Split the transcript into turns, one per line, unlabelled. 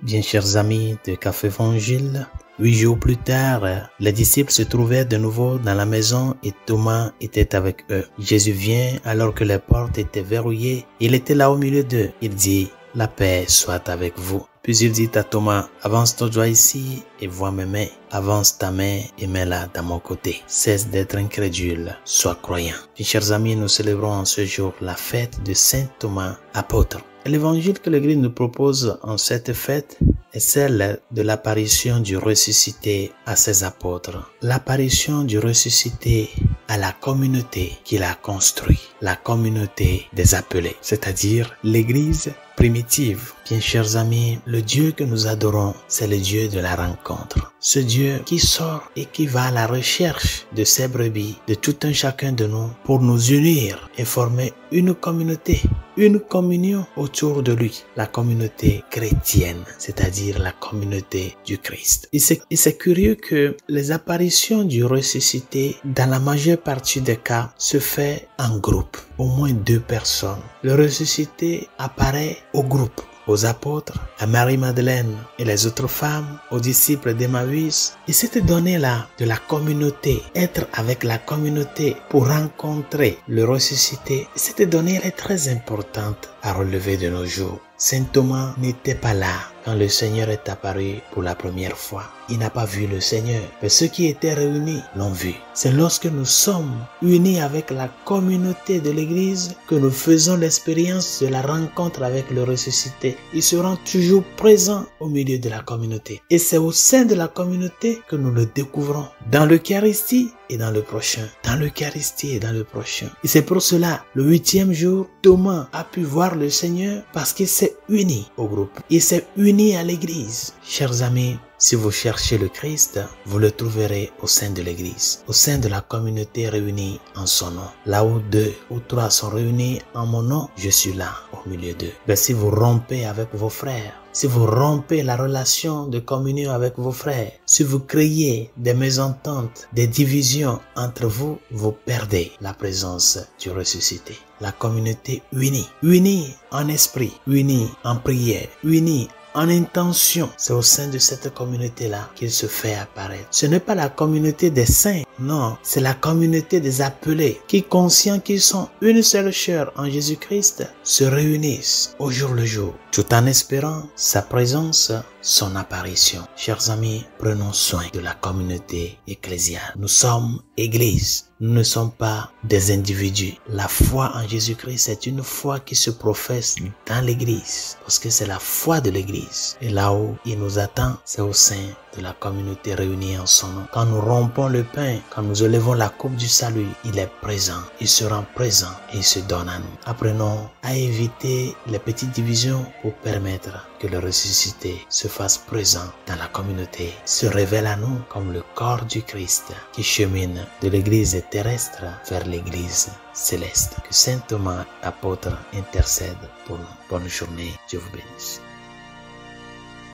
Bien chers amis de Café Évangile, 8 jours plus tard, les disciples se trouvaient de nouveau dans la maison et Thomas était avec eux. Jésus vient alors que les portes étaient verrouillées. Il était là au milieu d'eux. Il dit, « La paix soit avec vous ». Puis il dit à Thomas, « Avance ton doigt ici et vois mes mains. Avance ta main et mets-la dans mon côté. Cesse d'être incrédule, sois croyant. » Mes chers amis, nous célébrons en ce jour la fête de Saint Thomas, apôtre. L'évangile que l'Église nous propose en cette fête est celle de l'apparition du ressuscité à ses apôtres. L'apparition du ressuscité à la communauté qu'il a construite, la communauté des appelés, c'est-à-dire l'Église primitive. Bien chers amis, le Dieu que nous adorons, c'est le Dieu de la rencontre. Ce Dieu qui sort et qui va à la recherche de ses brebis, de tout un chacun de nous, pour nous unir et former une communauté, une communion autour de lui, la communauté chrétienne, c'est-à-dire la communauté du Christ. Et c'est curieux que les apparitions du ressuscité, dans la majeure partie des cas, se fait en groupe, au moins 2 personnes. Le ressuscité apparaît au groupe, aux apôtres, à Marie-Madeleine et les autres femmes, aux disciples d'Emmaüs. Et cette donnée-là de la communauté, être avec la communauté pour rencontrer le ressuscité, cette donnée est très importante à relever de nos jours. Saint Thomas n'était pas là quand le Seigneur est apparu pour la première fois. Il n'a pas vu le Seigneur, mais ceux qui étaient réunis l'ont vu. C'est lorsque nous sommes unis avec la communauté de l'Église que nous faisons l'expérience de la rencontre avec le ressuscité. Il sera toujours présent au milieu de la communauté. Et c'est au sein de la communauté que nous le découvrons, dans l'Eucharistie et dans le prochain. Dans l'Eucharistie et dans le prochain. Et c'est pour cela, le 8e jour, Thomas a pu voir le Seigneur parce qu'il s'est uni au groupe. Il s'est uni à l'Église. Chers amis, si vous cherchez le Christ, vous le trouverez au sein de l'Église, au sein de la communauté réunie en son nom. Là où 2 ou 3 sont réunis en mon nom, je suis là, au milieu d'eux. Mais si vous rompez avec vos frères, si vous rompez la relation de communion avec vos frères, si vous créez des mésententes, des divisions entre vous, vous perdez la présence du ressuscité. La communauté unie en esprit, unie en prière, unie en intention. C'est au sein de cette communauté-là qu'il se fait apparaître. Ce n'est pas la communauté des saints, non, c'est la communauté des appelés qui, conscients qu'ils sont une seule chair en Jésus-Christ, se réunissent au jour le jour, tout en espérant sa présence, son apparition. Chers amis, prenons soin de la communauté ecclésiale. Nous sommes Église. Nous ne sommes pas des individus. La foi en Jésus-Christ est une foi qui se professe dans l'Église, parce que c'est la foi de l'Église. Et là où il nous attend, c'est au sein de la communauté réunie en son nom. Quand nous rompons le pain, quand nous élevons la coupe du salut, il est présent, il se rend présent et il se donne à nous. Apprenons à éviter les petites divisions pour permettre que le ressuscité se fasse présent dans la communauté, se révèle à nous comme le corps du Christ qui chemine de l'Église terrestre vers l'Église céleste. Que Saint Thomas, apôtre, intercède pour nous. Bonne journée, Dieu vous bénisse.